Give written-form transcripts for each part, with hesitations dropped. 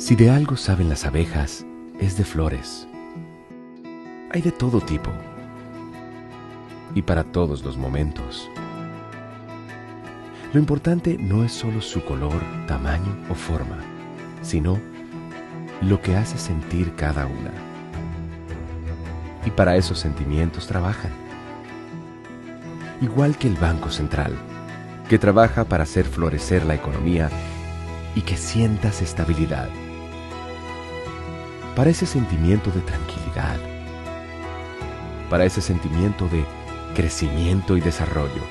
Si de algo saben las abejas, es de flores. Hay de todo tipo y para todos los momentos. Lo importante no es solo su color, tamaño o forma, sino lo que hace sentir cada una. Y para esos sentimientos trabajan. Igual que el Banco Central, que trabaja para hacer florecer la economía y que sientas estabilidad. Para ese sentimiento de tranquilidad. Para ese sentimiento de crecimiento y desarrollo.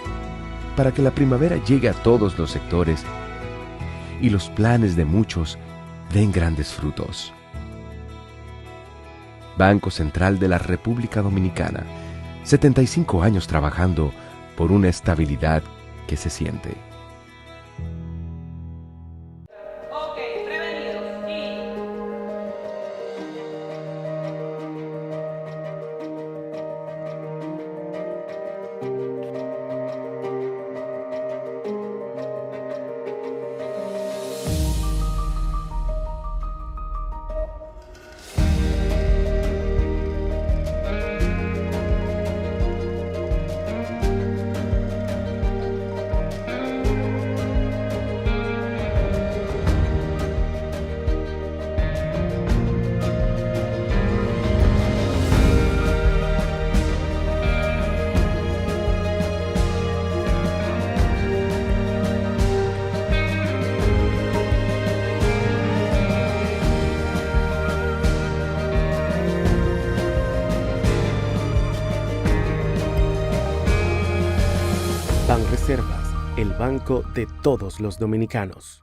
Para que la primavera llegue a todos los sectores y los planes de muchos den grandes frutos. Banco Central de la República Dominicana, 75 años trabajando por una estabilidad que se siente. Banreservas, el banco de todos los dominicanos.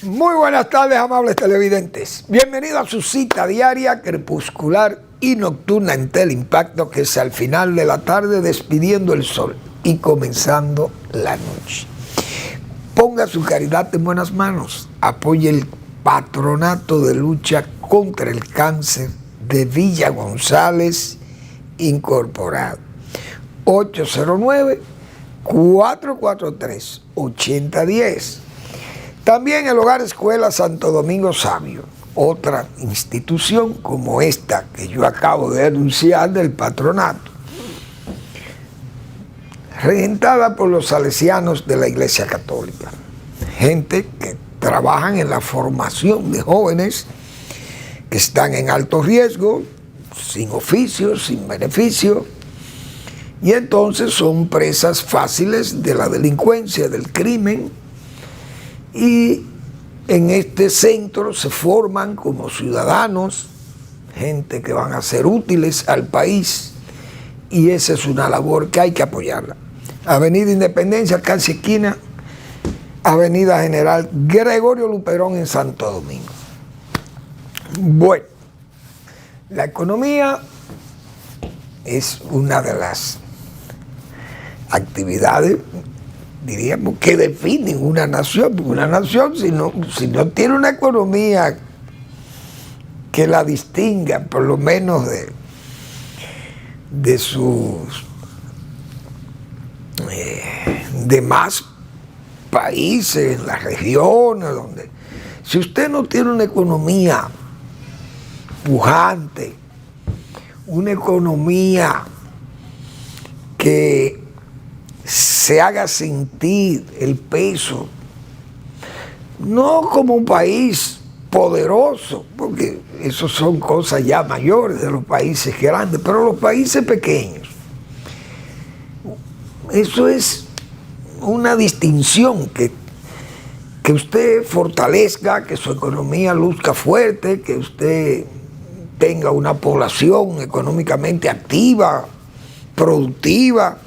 Muy buenas tardes, amables televidentes. Bienvenidos a su cita diaria, crepuscular y nocturna en Teleimpacto, que es al final de la tarde despidiendo el sol y comenzando la noche. Ponga su caridad en buenas manos. Apoye el Patronato de Lucha contra el Cáncer de Villa González Incorporado. 809-443-8010. También el Hogar Escuela Santo Domingo Sabio, otra institución como esta que yo acabo de anunciar del patronato, regentada por los salesianos de la Iglesia Católica, gente que trabajan en la formación de jóvenes que están en alto riesgo, sin oficio, sin beneficio, y entonces son presas fáciles de la delincuencia, del crimen. Y en este centro se forman como ciudadanos, gente que van a ser útiles al país, y esa es una labor que hay que apoyarla. Avenida Independencia, casi esquina, Avenida General Gregorio Luperón en Santo Domingo. Bueno, la economía es una de las actividades, diríamos, que definen una nación. Porque una nación, si no tiene una economía que la distinga, por lo menos de sus demás países, las regiones, donde, si usted no tiene una economía pujante, una economía que se haga sentir el peso, no como un país poderoso, porque eso son cosas ya mayores de los países grandes, pero los países pequeños, eso es una distinción, que usted fortalezca, que su economía luzca fuerte, que usted tenga una población económicamente activa, productiva,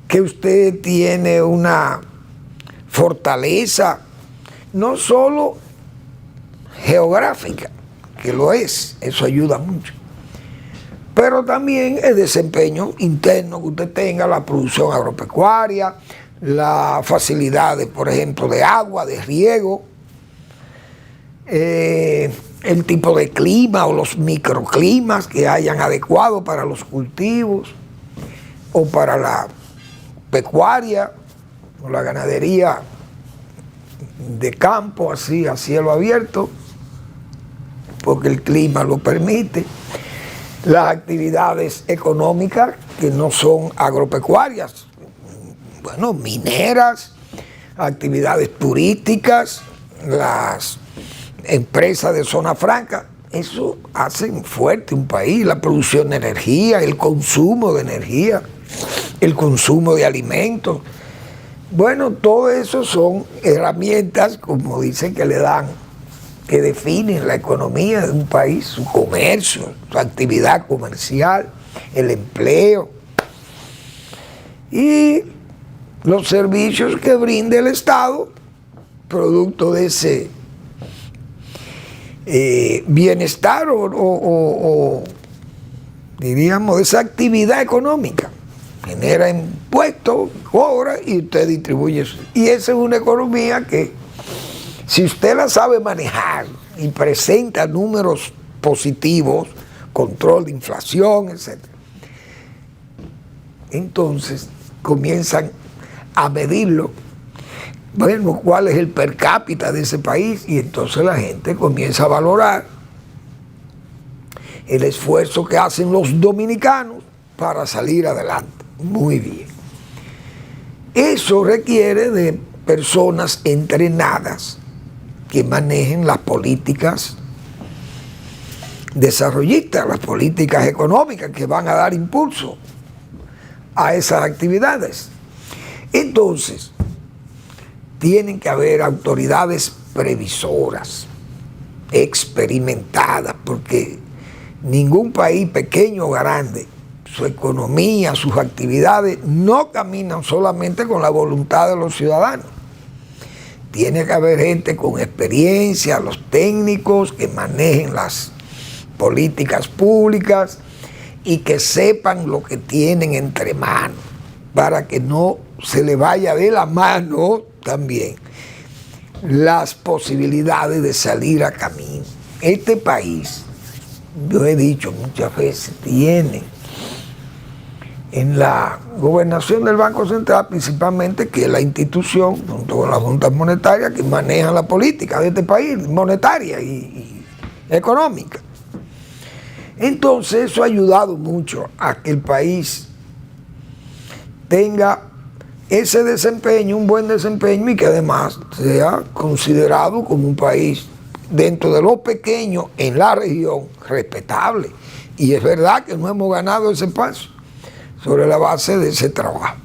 que usted tiene una fortaleza, no solo geográfica, que lo es, eso ayuda mucho, pero también el desempeño interno que usted tenga, la producción agropecuaria, las facilidades, por ejemplo, de agua, de riego, el tipo de clima o los microclimas que hayan adecuados para los cultivos o para la pecuaria o la ganadería de campo, así a cielo abierto, porque el clima lo permite. Las actividades económicas que no son agropecuarias, bueno, mineras, actividades turísticas, las empresas de zona franca, eso hacen fuerte un país, la producción de energía, el consumo de energía, el consumo de alimentos. Bueno, todo eso son herramientas, como dicen, que le dan, que definen la economía de un país, su comercio, su actividad comercial, el empleo y los servicios que brinda el Estado, producto de ese bienestar o diríamos de esa actividad económica. Genera impuestos, cobra y usted distribuye eso. Y esa es una economía que, si usted la sabe manejar y presenta números positivos, control de inflación, etc., entonces comienzan a medirlo, bueno, cuál es el per cápita de ese país, y entonces la gente comienza a valorar el esfuerzo que hacen los dominicanos para salir adelante. Muy bien. Eso requiere de personas entrenadas que manejen las políticas desarrollistas, las políticas económicas que van a dar impulso a esas actividades. Entonces, tienen que haber autoridades previsoras, experimentadas, porque ningún país, pequeño o grande, su economía, sus actividades, no caminan solamente con la voluntad de los ciudadanos. Tiene que haber gente con experiencia, los técnicos que manejen las políticas públicas y que sepan lo que tienen entre manos, para que no se le vaya de la mano también las posibilidades de salir a camino. Este país, yo he dicho muchas veces, tiene en la gobernación del Banco Central principalmente, que es la institución, junto con la Junta Monetaria, que maneja la política de este país, monetaria y económica. Entonces eso ha ayudado mucho a que el país tenga ese desempeño, un buen desempeño, y que además sea considerado como un país dentro de lo pequeño en la región respetable. Y es verdad que no hemos ganado ese paso sobre la base de ese trabajo.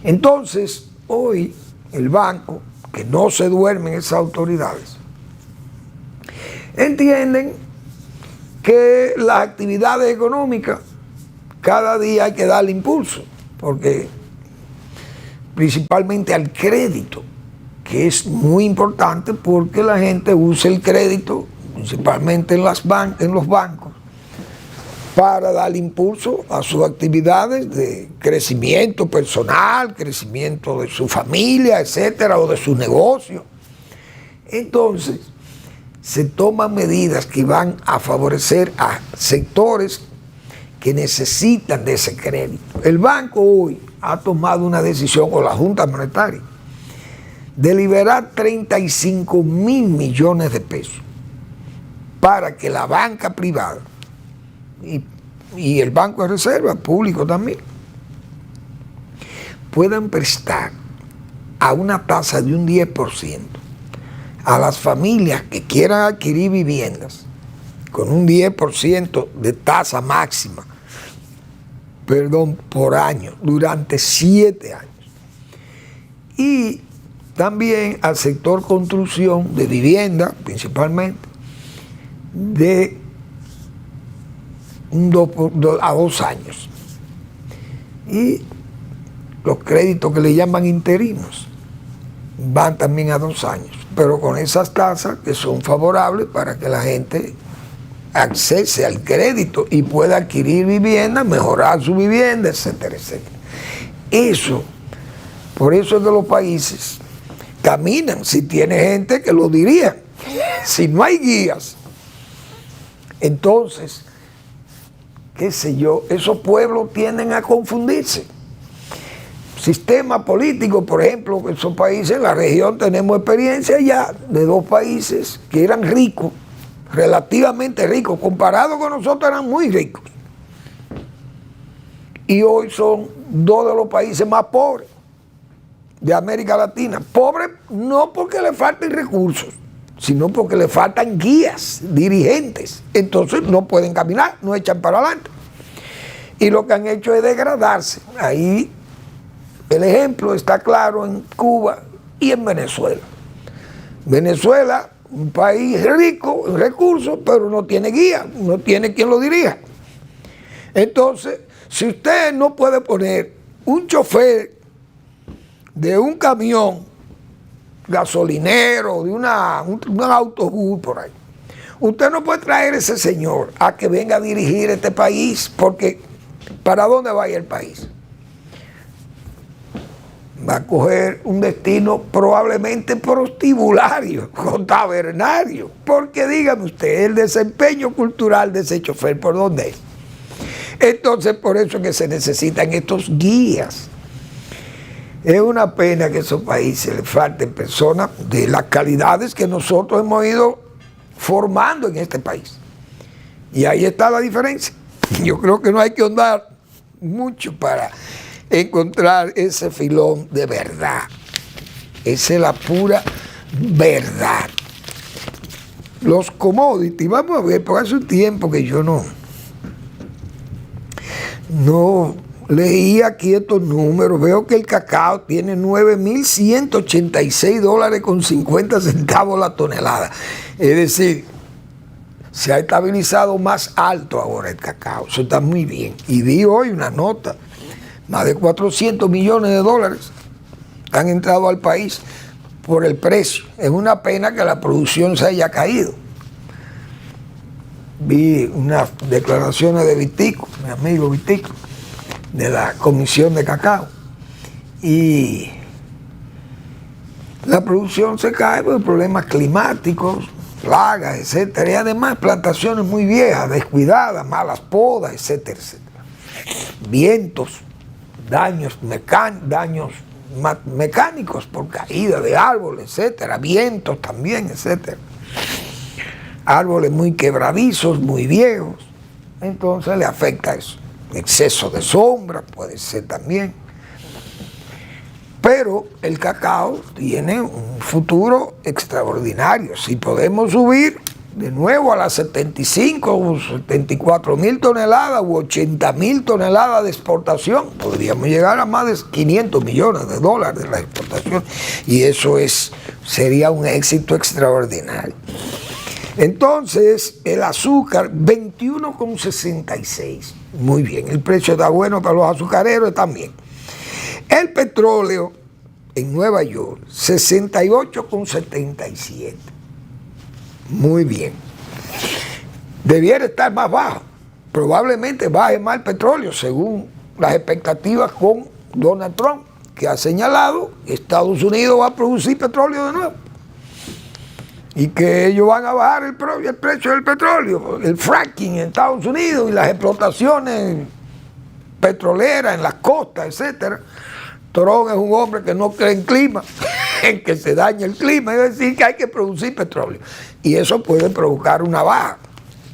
Entonces, hoy el banco, que no se duermen esas autoridades, entienden que las actividades económicas cada día hay que darle impulso, porque principalmente al crédito, que es muy importante porque la gente usa el crédito, principalmente en los bancos, para dar impulso a sus actividades de crecimiento personal, crecimiento de su familia, etcétera, o de su negocio. Entonces, se toman medidas que van a favorecer a sectores que necesitan de ese crédito. El banco hoy ha tomado una decisión con la Junta Monetaria de liberar 35 mil millones de pesos para que la banca privada y el Banco de Reserva, público también, puedan prestar a una tasa de un 10% a las familias que quieran adquirir viviendas con un 10% de tasa máxima, por año, durante 7 años. Y también al sector construcción de vivienda, principalmente, de a 2 años. Y los créditos que le llaman interinos van también a 2 años, pero con esas tasas que son favorables para que la gente accese al crédito y pueda adquirir vivienda, mejorar su vivienda, etcétera, etcétera. Eso, por eso es que los países caminan si tiene gente que lo dirija. Si no hay guías, entonces, qué sé yo, esos pueblos tienden a confundirse. Sistema político, por ejemplo, esos países, en la región tenemos experiencia ya de dos países que eran ricos, relativamente ricos, comparados con nosotros eran muy ricos. Y hoy son dos de los países más pobres de América Latina. Pobres no porque le falten recursos, sino porque le faltan guías, dirigentes. Entonces no pueden caminar, no echan para adelante. Y lo que han hecho es degradarse. Ahí el ejemplo está claro en Cuba y en Venezuela. Venezuela, un país rico en recursos, pero no tiene guía, no tiene quien lo dirija. Entonces, si usted no puede poner un chofer de un camión gasolinero, de un autobús por ahí, usted no puede traer a ese señor a que venga a dirigir este país, porque ¿para dónde va a ir el país? Va a coger un destino probablemente prostibulario, con tabernario, porque dígame usted, el desempeño cultural de ese chofer, ¿por dónde es? Entonces, por eso es que se necesitan estos guías. Es una pena que a esos países les falten personas de las calidades que nosotros hemos ido formando en este país. Y ahí está la diferencia. Yo creo que no hay que ahondar mucho para encontrar ese filón de verdad. Esa es la pura verdad. Los commodities, vamos a ver, porque hace un tiempo que yo no leí aquí estos números. Veo que el cacao tiene $9,186.50 la tonelada. Es decir, se ha estabilizado más alto ahora el cacao. Eso está muy bien. Y vi hoy una nota. Más de 400 millones de dólares han entrado al país por el precio. Es una pena que la producción se haya caído. Vi unas declaraciones de Vitico, mi amigo Vitico, de la Comisión de Cacao. Y la producción se cae por problemas climáticos, plagas, etcétera. Y además plantaciones muy viejas, descuidadas, malas podas, etcétera, etcétera. Vientos, daños mecánicos por caída de árboles, etcétera, vientos también, etcétera. Árboles muy quebradizos, muy viejos, entonces le afecta eso. Exceso de sombra puede ser también. Pero el cacao tiene un futuro extraordinario. Si podemos subir de nuevo a las 75 o 74 mil toneladas u 80 mil toneladas de exportación, podríamos llegar a más de 500 millones de dólares de la exportación, y eso sería un éxito extraordinario. Entonces, el azúcar, 21,66. Muy bien, el precio está bueno para los azucareros también. El petróleo en Nueva York, 68,77. Muy bien. Debiera estar más bajo. Probablemente baje más el petróleo, según las expectativas con Donald Trump, que ha señalado que Estados Unidos va a producir petróleo de nuevo. Y que ellos van a bajar el precio del petróleo, el fracking en Estados Unidos y las explotaciones petroleras en las costas, etcétera. Trump es un hombre que no cree en clima, en que se dañe el clima, es decir, que hay que producir petróleo. Y eso puede provocar una baja,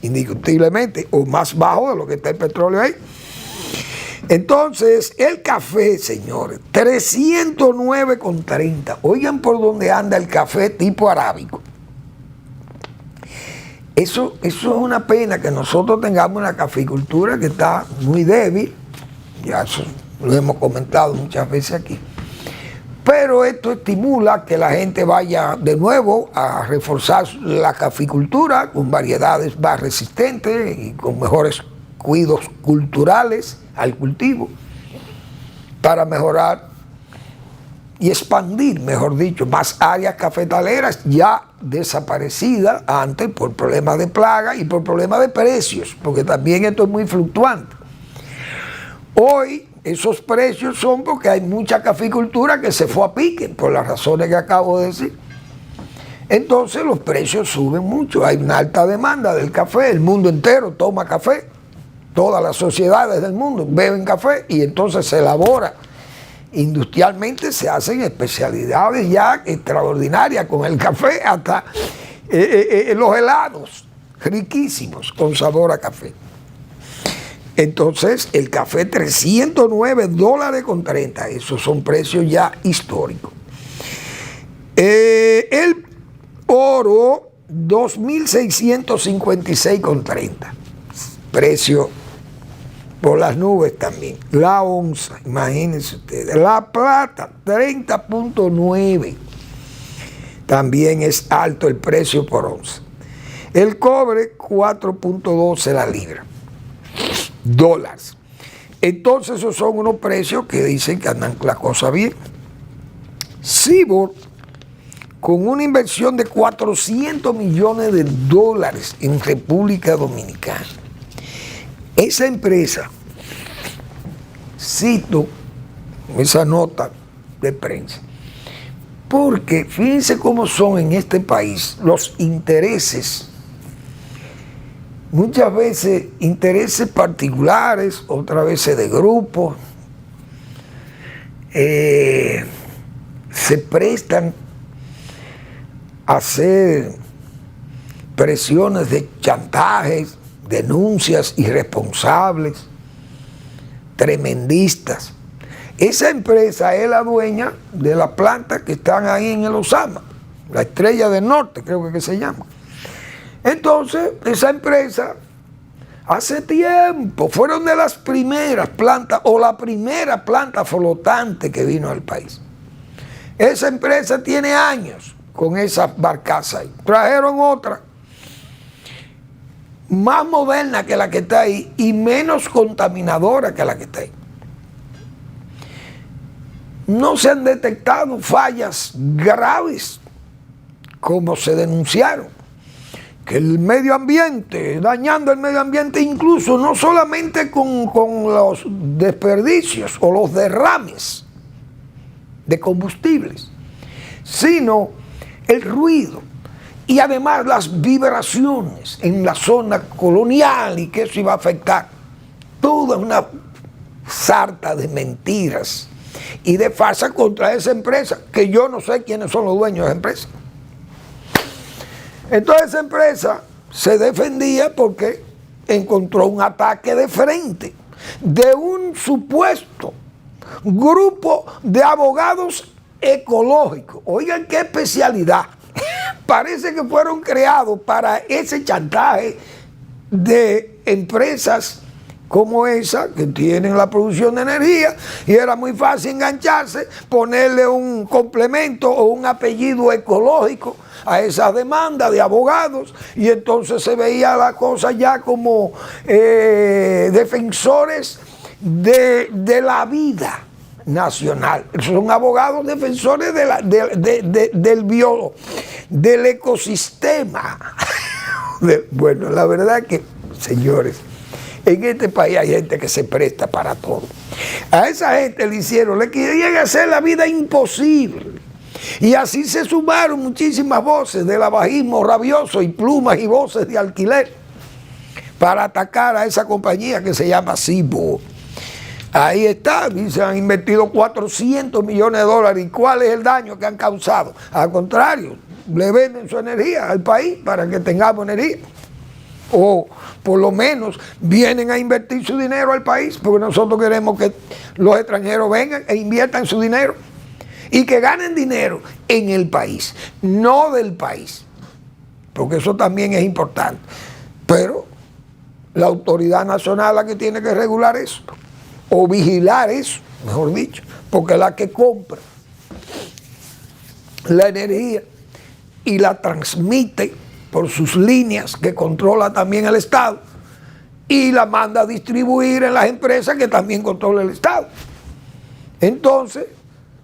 indiscutiblemente, o más bajo de lo que está el petróleo ahí. Entonces, el café, señores, 309,30. Oigan por dónde anda el café tipo arábico. Eso es una pena que nosotros tengamos una caficultura que está muy débil. Ya eso lo hemos comentado muchas veces aquí. Pero esto estimula que la gente vaya de nuevo a reforzar la caficultura con variedades más resistentes y con mejores cuidados culturales al cultivo para mejorar y expandir, mejor dicho, más áreas cafetaleras ya desaparecidas antes por problemas de plaga y por problemas de precios, porque también esto es muy fluctuante. Hoy esos precios son porque hay mucha caficultura que se fue a pique, por las razones que acabo de decir. Entonces los precios suben mucho, hay una alta demanda del café, el mundo entero toma café, todas las sociedades del mundo beben café y entonces se elabora. Industrialmente se hacen especialidades ya extraordinarias con el café, hasta los helados riquísimos con sabor a café. Entonces el café $309.30, esos son precios ya históricos. El oro, 2.656.30, precio por las nubes también. La onza, imagínense ustedes. La plata, 30.9, también es alto el precio por onza. El cobre, 4.12 la libra, dólares. Entonces esos son unos precios que dicen que andan la cosa bien. Cibor, con una inversión de $400 millones en República Dominicana. Esa empresa, cito esa nota de prensa, porque fíjense cómo son en este país los intereses, muchas veces intereses particulares, otras veces de grupos, se prestan a hacer presiones de chantajes, denuncias irresponsables, tremendistas. Esa empresa es la dueña de las plantas que están ahí en el Osama, la Estrella del Norte, creo que se llama. Entonces, esa empresa, hace tiempo, fueron de las primeras plantas, o la primera planta flotante que vino al país. Esa empresa tiene años con esa barcaza ahí. Trajeron otra más moderna que la que está ahí y menos contaminadora que la que está ahí. No se han detectado fallas graves como se denunciaron, que el medio ambiente, dañando el medio ambiente, incluso no solamente con los desperdicios o los derrames de combustibles, sino el ruido. Y además las vibraciones en la zona colonial, y que eso iba a afectar. Toda una sarta de mentiras y de farsa contra esa empresa, que yo no sé quiénes son los dueños de esa empresa. Entonces esa empresa se defendía porque encontró un ataque de frente de un supuesto grupo de abogados ecológicos. Oigan qué especialidad. Parece que fueron creados para ese chantaje de empresas como esa, que tienen la producción de energía, y era muy fácil engancharse, ponerle un complemento o un apellido ecológico a esa demanda de abogados, y entonces se veía la cosa ya como defensores de la vida nacional. Son abogados defensores del ecosistema. Bueno, la verdad que, señores, en este país hay gente que se presta para todo. A esa gente le querían hacer la vida imposible. Y así se sumaron muchísimas voces del abajismo rabioso y plumas y voces de alquiler para atacar a esa compañía que se llama Cibor. Ahí está, y se han invertido $400 millones. ¿Y cuál es el daño que han causado? Al contrario, le venden su energía al país para que tengamos energía. O por lo menos vienen a invertir su dinero al país, porque nosotros queremos que los extranjeros vengan e inviertan su dinero y que ganen dinero en el país, no del país, porque eso también es importante. Pero la autoridad nacional es la que tiene que regular eso, o vigilar eso, mejor dicho, porque es la que compra la energía y la transmite por sus líneas que controla también el Estado y la manda a distribuir en las empresas que también controla el Estado. Entonces,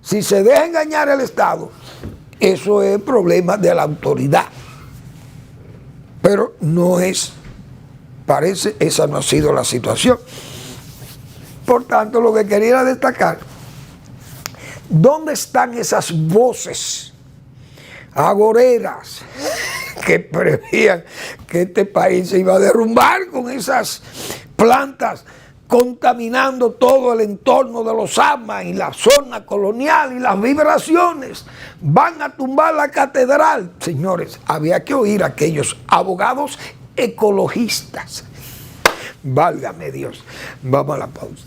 Si se deja engañar el Estado, eso es problema de la autoridad. Pero no es, parece, esa no ha sido la situación. Por tanto, lo que quería destacar, ¿dónde están esas voces agoreras que prevían que este país se iba a derrumbar con esas plantas contaminando todo el entorno de los AMA y la zona colonial y las vibraciones? Van a tumbar la catedral. Señores, había que oír a aquellos abogados ecologistas. Válgame Dios. Vamos a la pausa.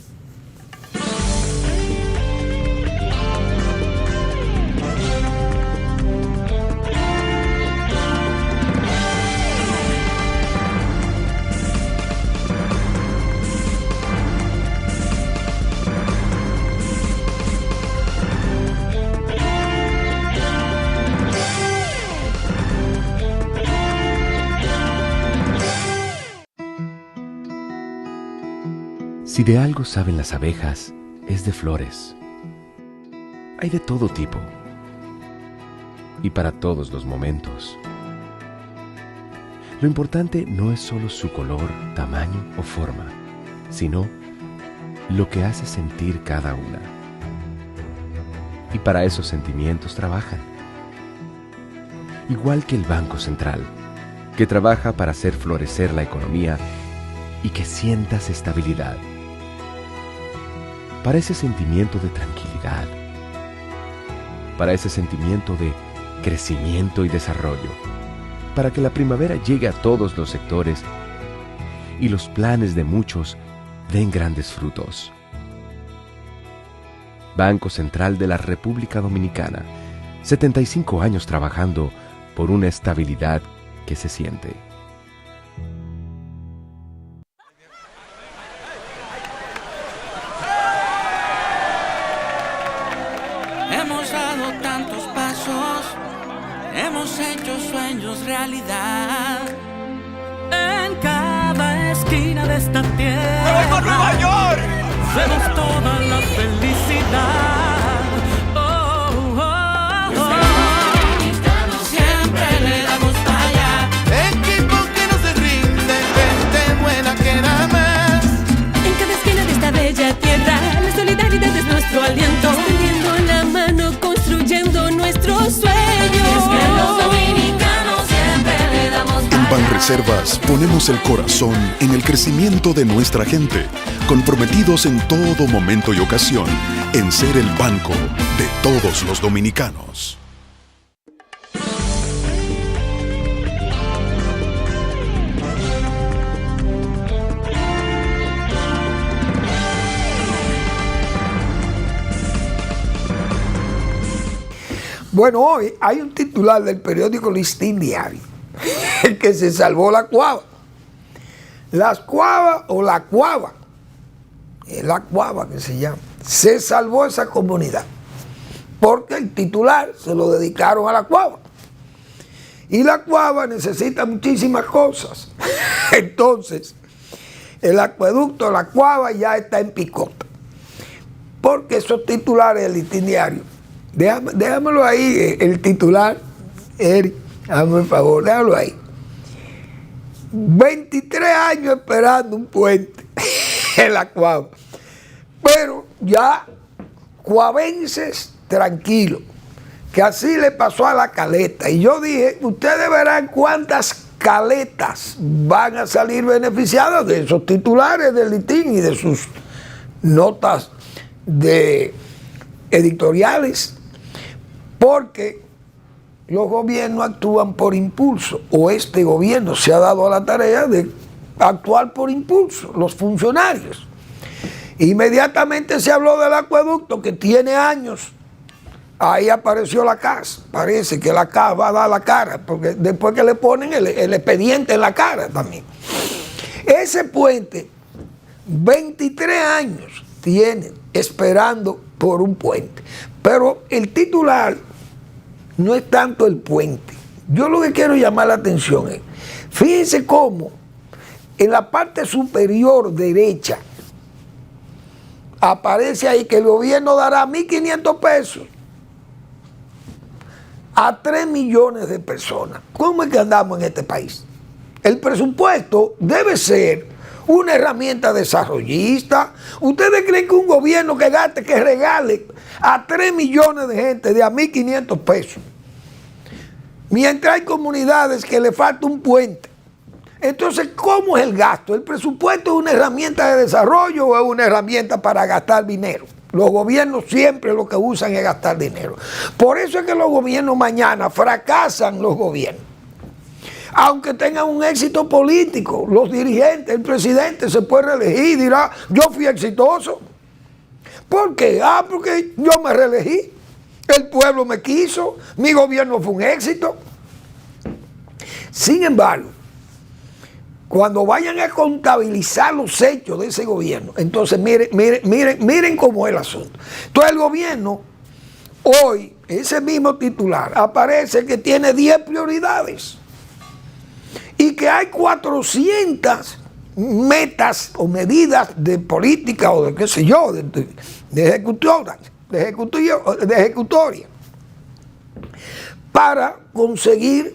Si de algo saben las abejas, es de flores. Hay de todo tipo y para todos los momentos. Lo importante no es solo su color, tamaño o forma, sino lo que hace sentir cada una. Y para esos sentimientos trabajan. Igual que el Banco Central, que trabaja para hacer florecer la economía y que sientas estabilidad. Para ese sentimiento de tranquilidad, para ese sentimiento de crecimiento y desarrollo, para que la primavera llegue a todos los sectores y los planes de muchos den grandes frutos. Banco Central de la República Dominicana, 75 años trabajando por una estabilidad que se siente. Hemos dado tantos pasos, hemos hecho sueños realidad. En cada esquina de esta tierra, ¡Nueva Nueva York! vemos toda la felicidad. Oh, oh, oh. Siempre le damos para allá. Equipo que no se rinde, gente buena que nada más. En cada esquina de esta bella tierra, la solidaridad es nuestro aliento. Tendiendo la mano, construyendo nuestros sueños. Es que los dominicanos siempre le damos para En Banreservas ponemos el corazón en el crecimiento de nuestra gente, comprometidos en todo momento y ocasión en ser el banco de todos los dominicanos. Bueno, hoy hay un titular del periódico Listín Diario, el que se salvó la cuava. Las cuavas o la cuava, es la cuava que se llama, se salvó esa comunidad, porque el titular se lo dedicaron a la cuava. Y la cuava necesita muchísimas cosas. Entonces, el acueducto, la cuava ya está en picota, porque esos titulares del Listín Diario, déjamelo ahí, el titular, Eric, hazme el favor, déjalo ahí. 23 años esperando un puente en la cuava. Pero ya cuavenses tranquilos, que así le pasó a la caleta. Y yo dije, ustedes verán cuántas caletas van a salir beneficiadas de esos titulares del Listín y de sus notas de editoriales. Porque los gobiernos actúan por impulso, o este gobierno se ha dado a la tarea de actuar por impulso, los funcionarios. Inmediatamente se habló del acueducto que tiene años, ahí apareció la CAS, parece que la CAS va a dar la cara, porque después que le ponen el expediente en la cara también. Ese puente, 23 años tienen esperando por un puente, pero el titular no es tanto el puente. Yo lo que quiero llamar la atención es, fíjense cómo en la parte superior derecha aparece ahí que el gobierno dará 1.500 pesos a 3 millones de personas. ¿Cómo es que andamos en este país? El presupuesto debe ser una herramienta desarrollista. ¿Ustedes creen que un gobierno que gaste, que regale a 3 millones de gente de a 1.500 pesos, mientras hay comunidades que le falta un puente? Entonces, ¿cómo es el gasto? ¿El presupuesto es una herramienta de desarrollo o es una herramienta para gastar dinero? Los gobiernos siempre lo que usan es gastar dinero. Por eso es que los gobiernos mañana fracasan los gobiernos. Aunque tengan un éxito político, los dirigentes, el presidente se puede reelegir y dirá, yo fui exitoso. ¿Por qué? Porque yo me reelegí, el pueblo me quiso, mi gobierno fue un éxito. Sin embargo, cuando vayan a contabilizar los hechos de ese gobierno, entonces miren cómo es el asunto. Entonces el gobierno, hoy, ese mismo titular, aparece que tiene 10 prioridades. Y que hay 400 metas o medidas de política o de qué sé yo, de ejecutoria, para conseguir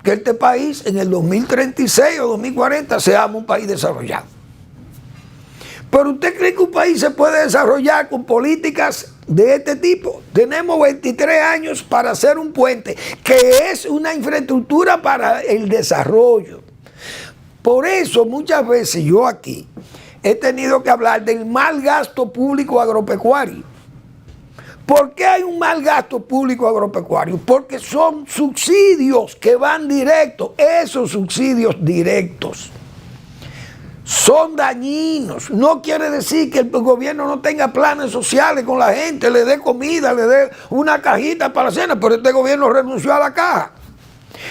que este país en el 2036 o 2040 seamos un país desarrollado. Pero ¿usted cree que un país se puede desarrollar con políticas de este tipo? Tenemos 23 años para hacer un puente, que es una infraestructura para el desarrollo. Por eso muchas veces yo aquí he tenido que hablar del mal gasto público agropecuario. ¿Por qué hay un mal gasto público agropecuario? Porque son subsidios que van directos. Esos subsidios directos son dañinos. No quiere decir que el gobierno no tenga planes sociales con la gente, le dé comida, le dé una cajita para la cena, pero este gobierno renunció a la caja.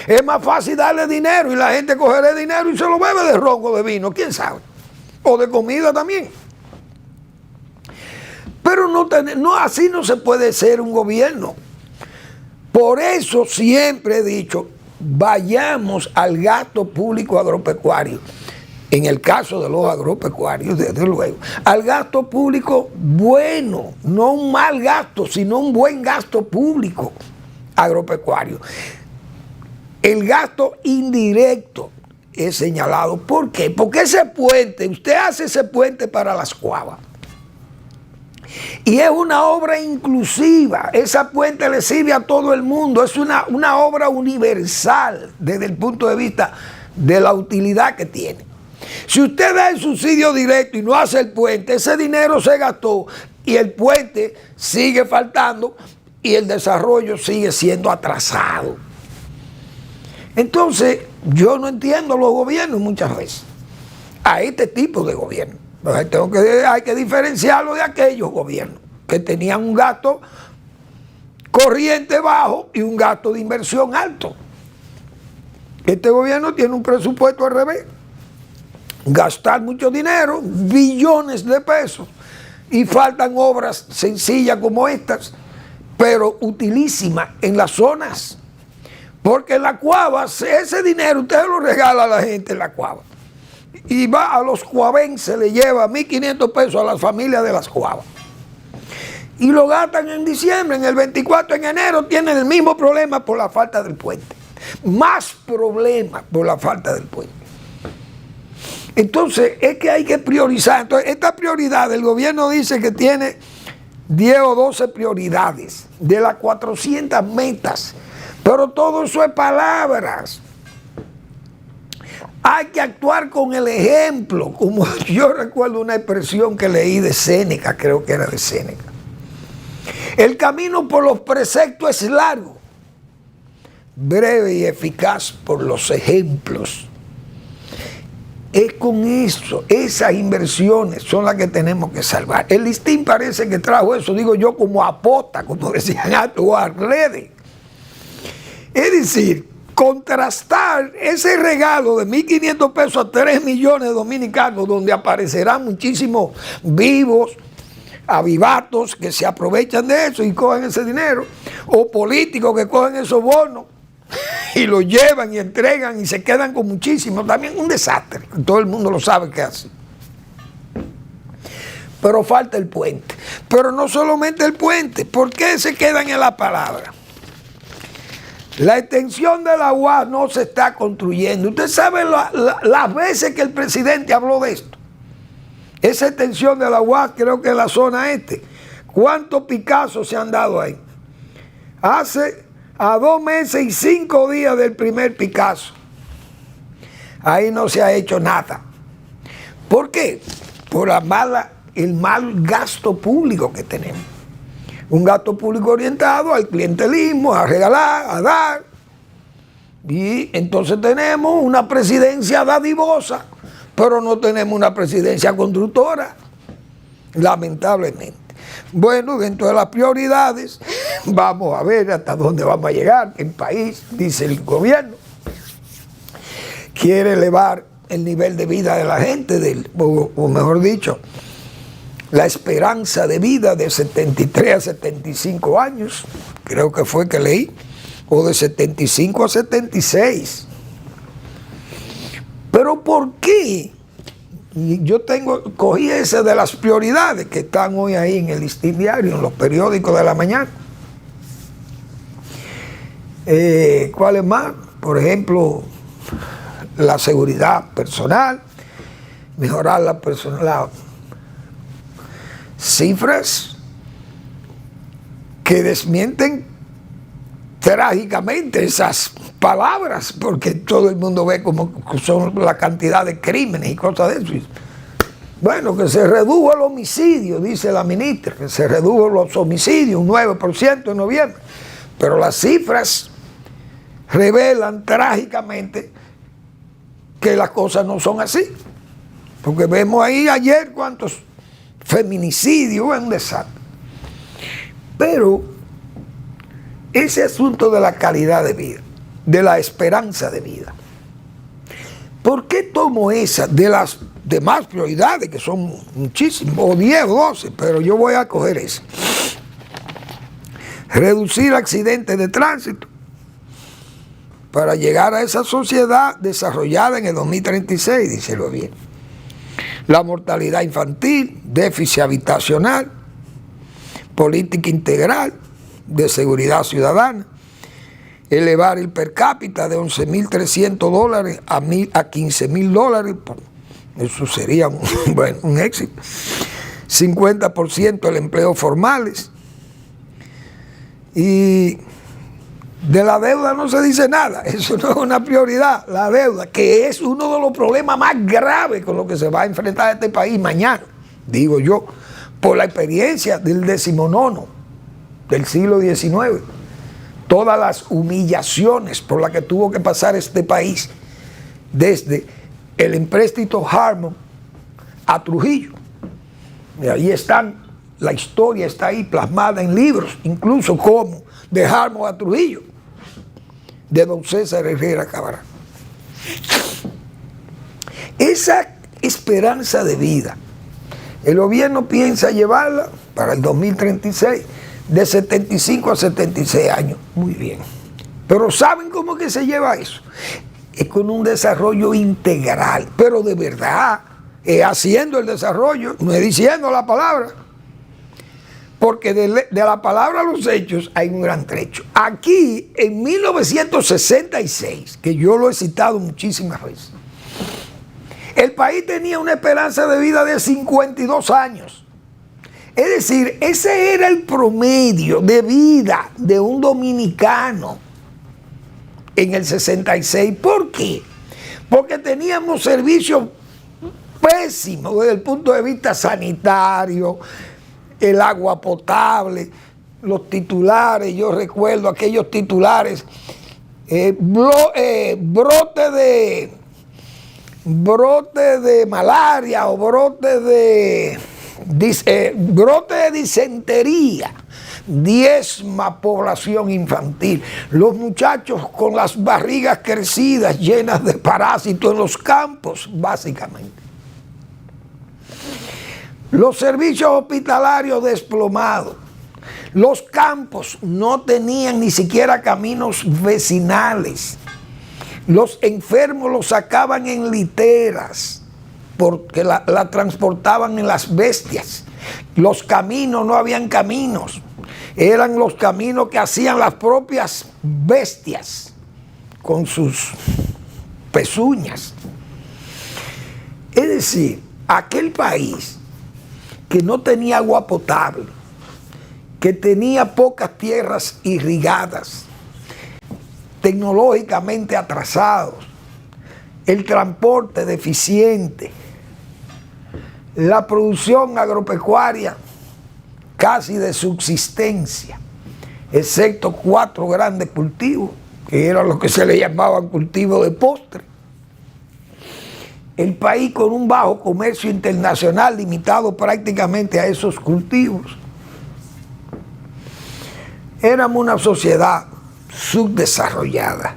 Es más fácil darle dinero y la gente cogerá dinero y se lo bebe de ron o de vino, quién sabe, o de comida también. Pero no, así no se puede ser un gobierno. Por eso siempre he dicho, vayamos al gasto público agropecuario. En el caso de los agropecuarios, desde luego, al gasto público bueno, no un mal gasto, sino un buen gasto público agropecuario. El gasto indirecto es señalado. ¿Por qué? Porque ese puente, usted hace ese puente para Las Cuavas. Y es una obra inclusiva, esa puente le sirve a todo el mundo, es una obra universal desde el punto de vista de la utilidad que tiene. Si usted da el subsidio directo y no hace el puente, ese dinero se gastó y el puente sigue faltando y el desarrollo sigue siendo atrasado. Entonces, yo no entiendo los gobiernos muchas veces, a este tipo de gobierno. Hay que diferenciarlo de aquellos gobiernos que tenían un gasto corriente bajo y un gasto de inversión alto. Este gobierno tiene un presupuesto al revés. Gastar mucho dinero, billones de pesos, y faltan obras sencillas como estas, pero utilísimas en las zonas. Porque en la cuava, ese dinero usted lo regala a la gente en la cuava. Y va a los cuavenses, le lleva 1.500 pesos a las familias de las cuavas. Y lo gastan en diciembre, en el 24, en enero, tienen el mismo problema por la falta del puente. Más problemas por la falta del puente. Entonces, es que hay que priorizar. Entonces, esta prioridad, el gobierno dice que tiene 10 o 12 prioridades de las 400 metas. Pero todo eso es palabras. Hay que actuar con el ejemplo, como yo recuerdo una expresión que leí de Séneca, creo que era de Séneca. El camino por los preceptos es largo, breve y eficaz por los ejemplos. Es con eso, esas inversiones son las que tenemos que salvar. El listín parece que trajo eso, digo yo, como apota, como decían antes, o arrede. Es decir, contrastar ese regalo de 1.500 pesos a 3 millones de dominicanos, donde aparecerán muchísimos vivos, avivatos que se aprovechan de eso y cogen ese dinero, o políticos que cogen esos bonos y los llevan y entregan y se quedan con muchísimo. También un desastre, todo el mundo lo sabe que hace. pero falta el puente. Pero no solamente el puente, ¿por qué se quedan en la palabra? La extensión de la UAS no se está construyendo. Usted sabe las veces que el presidente habló de esto. Esa extensión de la UAS, creo que en la zona este. ¿Cuántos Picassos se han dado ahí? Hace a 2 meses y 5 días del primer Picasso. Ahí no se ha hecho nada. ¿Por qué? Por el mal gasto público que tenemos. Un gasto público orientado al clientelismo, a regalar, a dar. Y entonces tenemos una presidencia dadivosa, pero no tenemos una presidencia constructora, lamentablemente. Bueno, dentro de las prioridades, vamos a ver hasta dónde vamos a llegar. El país, dice el gobierno, quiere elevar el nivel de vida de la gente, o mejor dicho, la esperanza de vida de 73 a 75 años, creo que fue que leí, o de 75 a 76. Pero ¿por qué? Y yo cogí ese de las prioridades que están hoy ahí en el Listín Diario, en los periódicos de la mañana. ¿Cuáles más? Por ejemplo, la seguridad personal, mejorar las cifras que desmienten trágicamente esas palabras, porque todo el mundo ve como son la cantidad de crímenes y cosas de eso. Bueno, que se redujo el homicidio, dice la ministra, que se redujo los homicidios, un 9% en noviembre, pero las cifras revelan trágicamente que las cosas no son así, porque vemos ahí ayer cuántos feminicidios, es un desastre. Pero ese asunto de la calidad de vida, de la esperanza de vida, ¿por qué tomo esa de las demás prioridades, que son muchísimas, o 10 o 12, pero yo voy a coger esa? Reducir accidentes de tránsito para llegar a esa sociedad desarrollada en el 2036, díselo bien. La mortalidad infantil, déficit habitacional, política integral de seguridad ciudadana, elevar el per cápita de $11.300 a $15.000, eso sería un éxito. 50% del empleo formales. Y de la deuda no se dice nada, eso no es una prioridad, la deuda, que es uno de los problemas más graves con los que se va a enfrentar este país mañana, digo yo, por la experiencia del 19 del siglo XIX, todas las humillaciones por las que tuvo que pasar este país, desde el empréstito Harmon a Trujillo. Y ahí están, la historia está ahí plasmada en libros, incluso como de Harmon a Trujillo, de don César Herrera Cabral. Esa esperanza de vida, el gobierno piensa llevarla para el 2036 de 75 a 76 años. Muy bien. Pero ¿saben cómo que se lleva eso? Es con un desarrollo integral, pero de verdad, haciendo el desarrollo, no es diciendo la palabra. Porque de la palabra a los hechos hay un gran trecho. Aquí, en 1966, que yo lo he citado muchísimas veces, el país tenía una esperanza de vida de 52 años. Es decir, ese era el promedio de vida de un dominicano en el 66. ¿Por qué? Porque teníamos servicios pésimos desde el punto de vista sanitario, el agua potable, los titulares, yo recuerdo aquellos titulares, brote de malaria o brote de disentería, diezma población infantil, los muchachos con las barrigas crecidas llenas de parásitos en los campos, básicamente. Los servicios hospitalarios desplomados. Los campos no tenían ni siquiera caminos vecinales. Los enfermos los sacaban en literas porque la transportaban en las bestias. Los caminos, no habían caminos. Eran los caminos que hacían las propias bestias con sus pezuñas. Es decir, aquel país que no tenía agua potable, que tenía pocas tierras irrigadas, tecnológicamente atrasados, el transporte deficiente, la producción agropecuaria casi de subsistencia, excepto 4 grandes cultivos, que eran lo que se le llamaban cultivos de postre. El país con un bajo comercio internacional limitado prácticamente a esos cultivos. Éramos una sociedad subdesarrollada.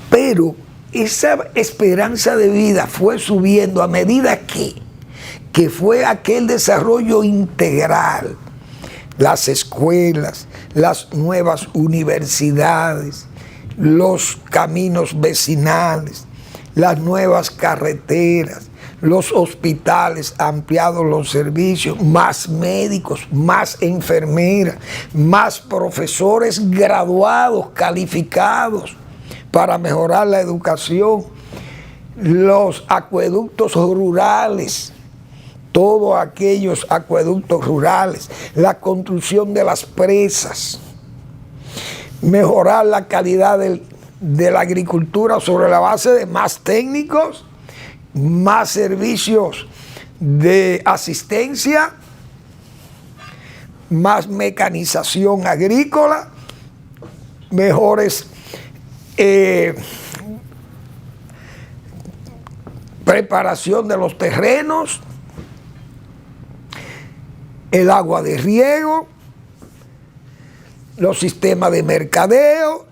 Pero esa esperanza de vida fue subiendo a medida que fue aquel desarrollo integral. Las escuelas, las nuevas universidades, los caminos vecinales, las nuevas carreteras, los hospitales, ampliados los servicios, más médicos, más enfermeras, más profesores graduados, calificados para mejorar la educación, los acueductos rurales, todos aquellos acueductos rurales, la construcción de las presas, mejorar la calidad de la agricultura sobre la base de más técnicos, más servicios de asistencia, más mecanización agrícola, mejores preparación de los terrenos, el agua de riego, los sistemas de mercadeo.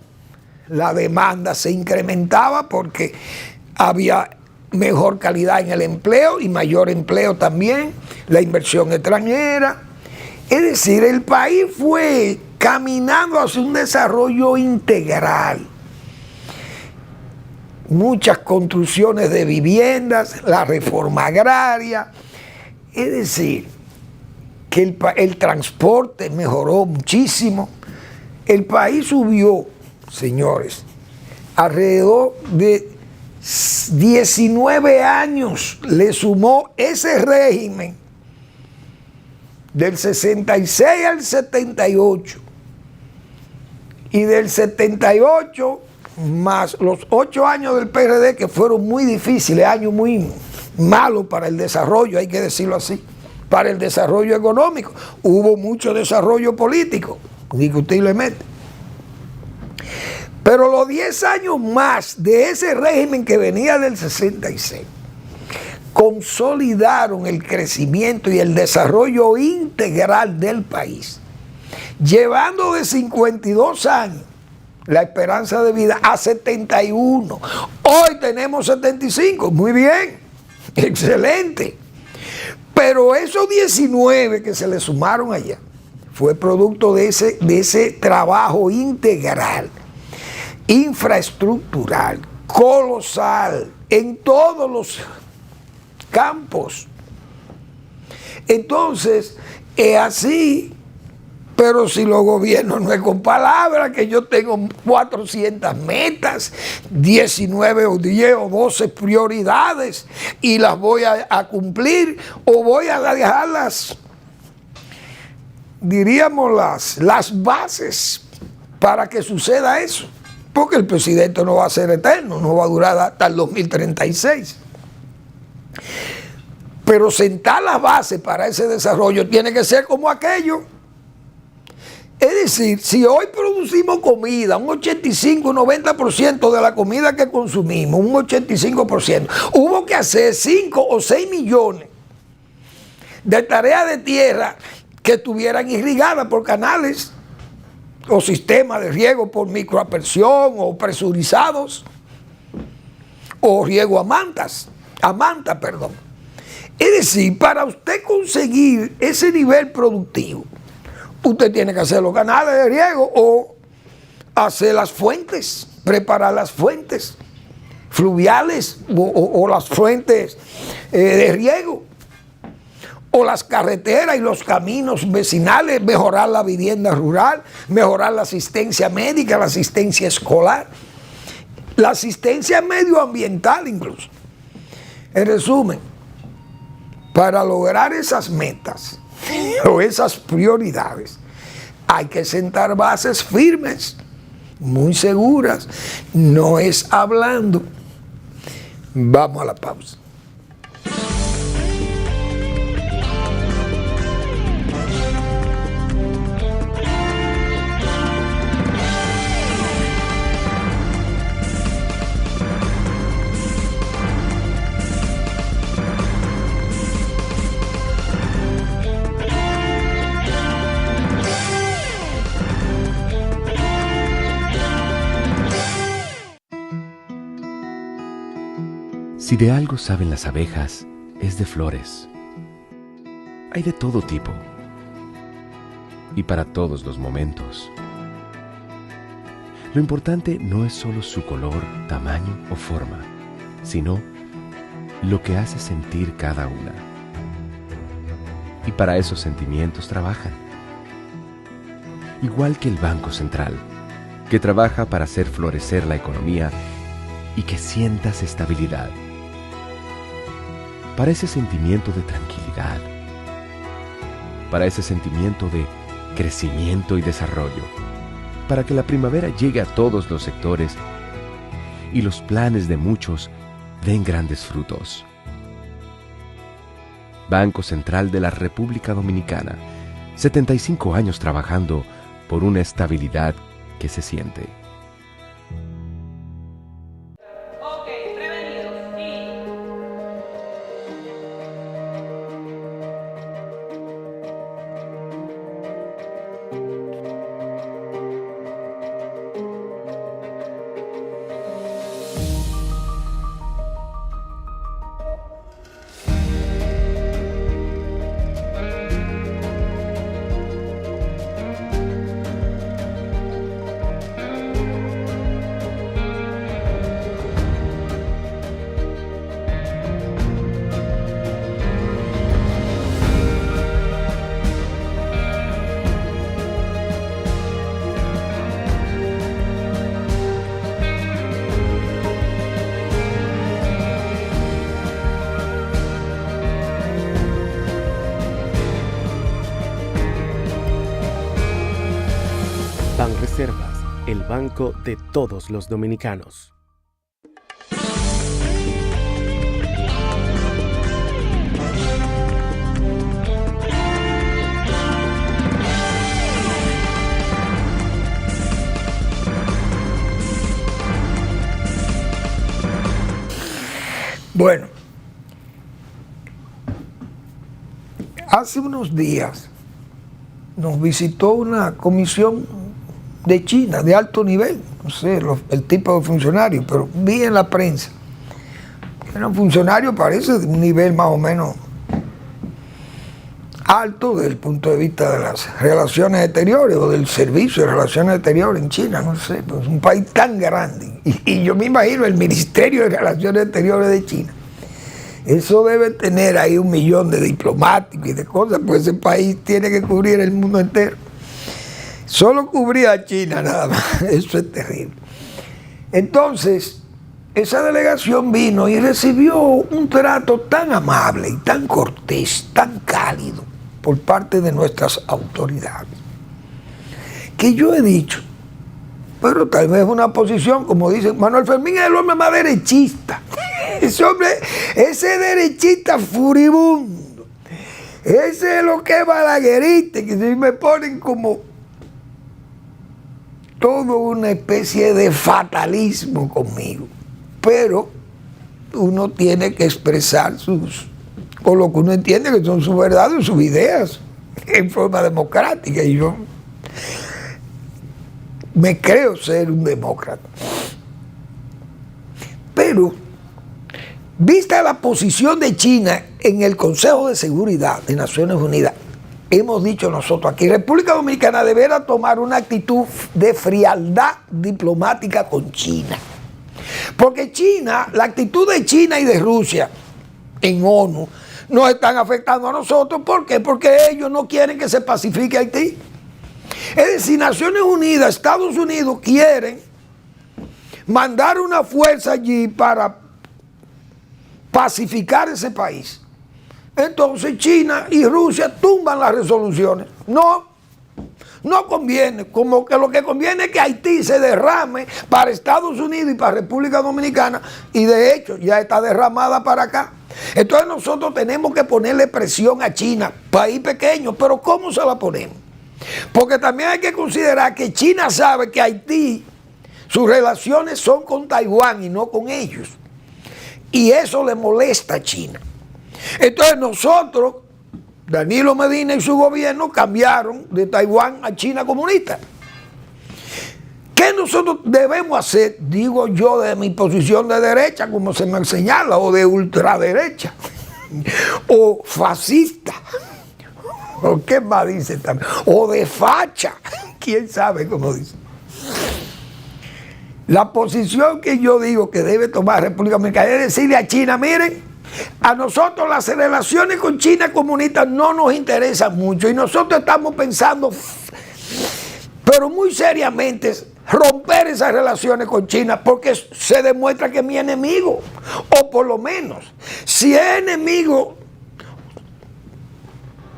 La demanda se incrementaba porque había mejor calidad en el empleo y mayor empleo también, la inversión extranjera. Es decir, el país fue caminando hacia un desarrollo integral. Muchas construcciones de viviendas, la reforma agraria. Es decir, que el transporte mejoró muchísimo. El país subió, señores, alrededor de 19 años le sumó ese régimen del 66 al 78 y del 78 más los 8 años del PRD, que fueron muy difíciles, años muy malos para el desarrollo, hay que decirlo así, para el desarrollo económico. Hubo mucho desarrollo político, indiscutiblemente. Pero los 10 años más de ese régimen que venía del 66 consolidaron el crecimiento y el desarrollo integral del país, llevando de 52 años la esperanza de vida a 71. Hoy tenemos 75, muy bien, excelente. Pero esos 19 que se le sumaron allá fue producto de ese trabajo integral, infraestructural, colosal, en todos los campos. Entonces, es así, pero si los gobiernos no es con palabras, que yo tengo 400 metas, 19 o 10 o 12 prioridades y las voy a cumplir, o voy a dejarlas, diríamos, las bases para que suceda eso. Porque el presidente no va a ser eterno, no va a durar hasta el 2036. Pero sentar las bases para ese desarrollo tiene que ser como aquello. Es decir, si hoy producimos comida, un 85-90% de la comida que consumimos, un 85%, hubo que hacer 5 o 6 millones de tareas de tierra que estuvieran irrigadas por canales o sistemas de riego por microaspersión o presurizados, o riego a manta. Es decir, para usted conseguir ese nivel productivo, usted tiene que hacer los canales de riego o hacer las fuentes, preparar las fuentes fluviales o las fuentes de riego, o las carreteras y los caminos vecinales, mejorar la vivienda rural, mejorar la asistencia médica, la asistencia escolar, la asistencia medioambiental incluso. En resumen, para lograr esas metas o esas prioridades, hay que sentar bases firmes, muy seguras. No es hablando. Vamos a la pausa. Si de algo saben las abejas, es de flores. Hay de todo tipo y para todos los momentos. Lo importante no es solo su color, tamaño o forma, sino lo que hace sentir cada una. Y para esos sentimientos trabajan. Igual que el Banco Central, que trabaja para hacer florecer la economía y que sientas estabilidad. Para ese sentimiento de tranquilidad, para ese sentimiento de crecimiento y desarrollo, para que la primavera llegue a todos los sectores y los planes de muchos den grandes frutos. Banco Central de la República Dominicana, 75 años trabajando por una estabilidad que se siente. Banreservas, el banco de todos los dominicanos. Bueno, hace unos días nos visitó una comisión de China, de alto nivel, no sé el tipo de funcionario, pero vi en la prensa que era un funcionario, parece de un nivel más o menos alto desde el punto de vista de las relaciones exteriores o del servicio de relaciones exteriores en China, no sé, pues es un país tan grande. Y yo me imagino el Ministerio de Relaciones Exteriores de China. Eso debe tener ahí 1 millón de diplomáticos y de cosas, pues ese país tiene que cubrir el mundo entero. Solo cubría a China nada más, eso es terrible. Entonces, esa delegación vino y recibió un trato tan amable y tan cortés, tan cálido por parte de nuestras autoridades, que yo he dicho, pero tal vez una posición, como dice Manuel Fermín, es el hombre más derechista. Ese hombre, ese derechista furibundo, ese es lo que es balaguerista, que se me ponen como todo una especie de fatalismo conmigo, pero uno tiene que expresar con lo que uno entiende que son sus verdades, sus ideas, en forma democrática, y yo me creo ser un demócrata. Pero, vista la posición de China en el Consejo de Seguridad de Naciones Unidas, hemos dicho nosotros aquí, República Dominicana deberá tomar una actitud de frialdad diplomática con China. Porque China, la actitud de China y de Rusia en ONU, nos están afectando a nosotros. ¿Por qué? Porque ellos no quieren que se pacifique Haití. Es decir, Naciones Unidas, Estados Unidos quieren mandar una fuerza allí para pacificar ese país. Entonces China y Rusia tumban las resoluciones. No conviene, como que lo que conviene es que Haití se derrame para Estados Unidos y para República Dominicana, y de hecho ya está derramada para acá. Entonces nosotros tenemos que ponerle presión a China, país pequeño, pero ¿cómo se la ponemos? Porque también hay que considerar que China sabe que Haití, sus relaciones son con Taiwán y no con ellos, y eso le molesta a China. Entonces nosotros, Danilo Medina y su gobierno, cambiaron de Taiwán a China comunista. ¿Qué nosotros debemos hacer? Digo yo, de mi posición de derecha, como se me señala, o de ultraderecha, o fascista, o qué más dice también, o de facha, quién sabe cómo dice. La posición que yo digo que debe tomar República Dominicana es decirle a China, miren, a nosotros las relaciones con China comunista no nos interesan mucho y nosotros estamos pensando, pero muy seriamente, romper esas relaciones con China, porque se demuestra que es mi enemigo, o por lo menos, si es enemigo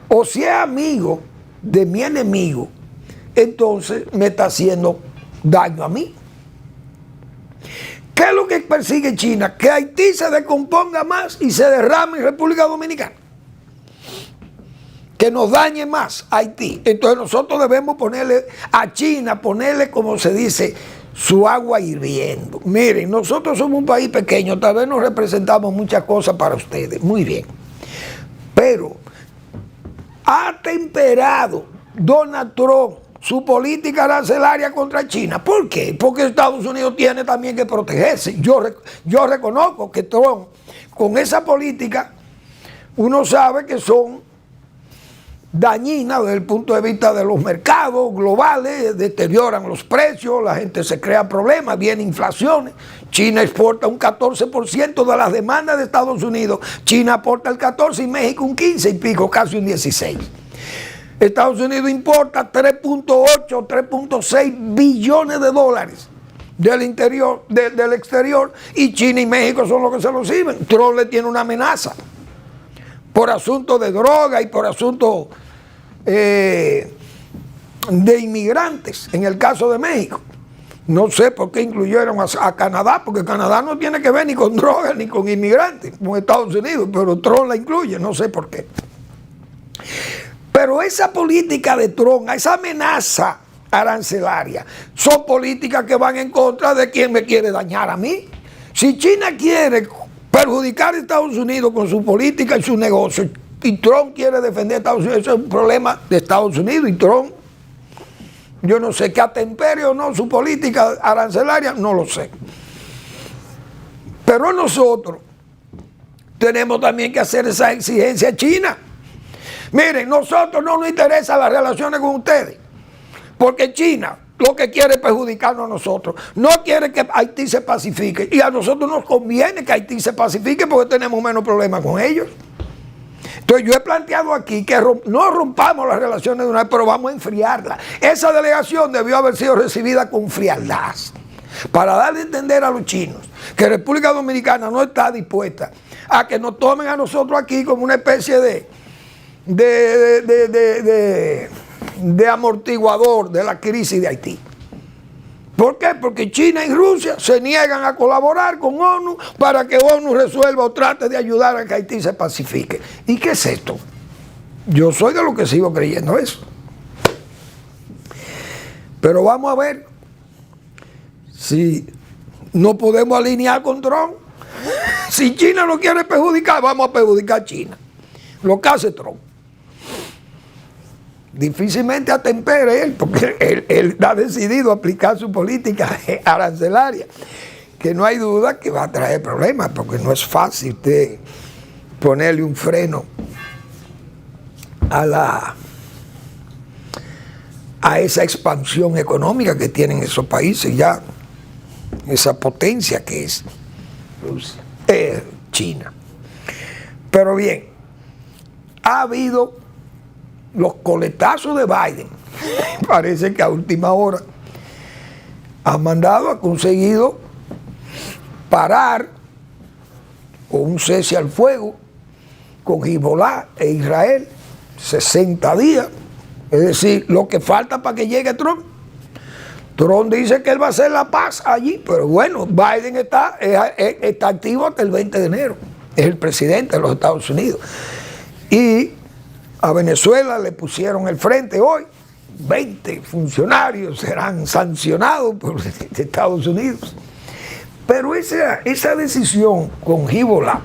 o si es amigo de mi enemigo, entonces me está haciendo daño a mí. ¿Qué es lo que persigue China? Que Haití se descomponga más y se derrame en República Dominicana. Que nos dañe más Haití. Entonces nosotros debemos ponerle a China, ponerle, como se dice, su agua hirviendo. Miren, nosotros somos un país pequeño, tal vez no representamos muchas cosas para ustedes, muy bien. Pero ha temperado Donald Trump su política arancelaria contra China. ¿Por qué? Porque Estados Unidos tiene también que protegerse. Yo reconozco que Trump, con esa política, uno sabe que son dañinas desde el punto de vista de los mercados globales, deterioran los precios, la gente se crea problemas, viene inflaciones. China exporta un 14% de las demandas de Estados Unidos, China aporta el 14% y México un 15 y pico, casi un 16%. Estados Unidos importa 3.8, 3.6 billones de dólares del exterior, y China y México son los que se lo sirven. Trump le tiene una amenaza por asuntos de droga y por asuntos de inmigrantes, en el caso de México. No sé por qué incluyeron a Canadá, porque Canadá no tiene que ver ni con drogas ni con inmigrantes, como Estados Unidos, pero Trump la incluye, no sé por qué. Pero esa política de Trump, esa amenaza arancelaria, son políticas que van en contra de quien me quiere dañar a mí. Si China quiere perjudicar a Estados Unidos con su política y su negocio, y Trump quiere defender a Estados Unidos, eso es un problema de Estados Unidos y Trump. Yo no sé que atempere o no su política arancelaria, no lo sé. Pero nosotros tenemos también que hacer esa exigencia a China. Miren, nosotros no nos interesan las relaciones con ustedes, porque China lo que quiere es perjudicarnos a nosotros. No quiere que Haití se pacifique, y a nosotros nos conviene que Haití se pacifique porque tenemos menos problemas con ellos. Entonces yo he planteado aquí que no rompamos las relaciones de una vez, pero vamos a enfriarlas. Esa delegación debió haber sido recibida con frialdad, para darle a entender a los chinos que República Dominicana no está dispuesta a que nos tomen a nosotros aquí como una especie de amortiguador de la crisis de Haití. ¿Por qué? Porque China y Rusia se niegan a colaborar con ONU para que ONU resuelva o trate de ayudar a que Haití se pacifique. ¿Y qué es esto? Yo soy de los que sigo creyendo eso. Pero vamos a ver si no podemos alinear con Trump. Si China no quiere perjudicar, vamos a perjudicar a China. Lo que hace Trump. Difícilmente atempere él, porque él ha decidido aplicar su política arancelaria, que no hay duda que va a traer problemas, porque no es fácil usted ponerle un freno a esa expansión económica que tienen esos países ya, esa potencia que es Rusia, China. Pero bien, ha habido los coletazos de Biden. Parece que a última hora ha conseguido parar con un cese al fuego con Hezbollah e Israel, 60 días, es decir, lo que falta para que llegue Trump. Trump dice que él va a hacer la paz allí, pero bueno, Biden está activo hasta el 20 de enero, es el presidente de los Estados Unidos. Y a Venezuela le pusieron el frente hoy, 20 funcionarios serán sancionados por Estados Unidos. Pero esa decisión con Hezbollah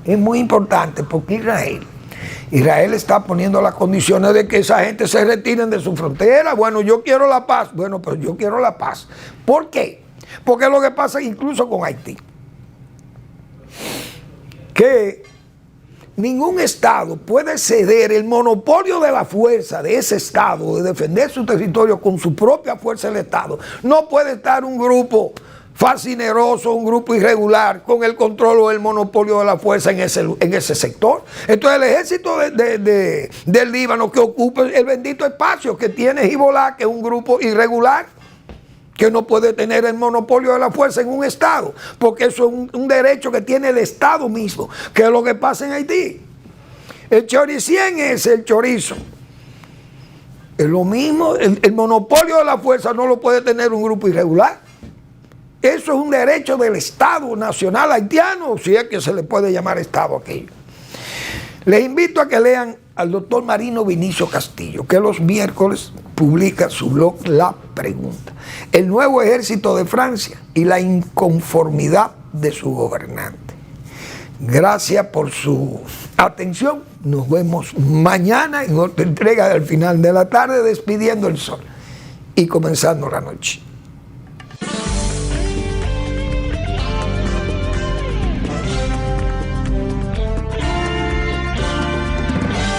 es muy importante porque Israel está poniendo las condiciones de que esa gente se retiren de su frontera. Bueno, yo quiero la paz. Bueno, pero yo quiero la paz. ¿Por qué? Porque es lo que pasa incluso con Haití. Que ningún Estado puede ceder el monopolio de la fuerza de ese Estado, de defender su territorio con su propia fuerza del Estado. No puede estar un grupo fascineroso, un grupo irregular con el control o el monopolio de la fuerza en ese sector. Entonces el ejército del Líbano que ocupa el bendito espacio que tiene Hezbollah, que es un grupo irregular, que no puede tener el monopolio de la fuerza en un Estado, porque eso es un derecho que tiene el Estado mismo, que es lo que pasa en Haití. El choricien es el chorizo. Es lo mismo, el monopolio de la fuerza no lo puede tener un grupo irregular. Eso es un derecho del Estado nacional haitiano, si es que se le puede llamar Estado aquello. Les invito a que lean al doctor Marino Vinicio Castillo, que los miércoles publica su blog La Pregunta. El nuevo ejército de Francia y la inconformidad de su gobernante. Gracias por su atención. Nos vemos mañana en otra entrega del final de la tarde, despidiendo el sol y comenzando la noche.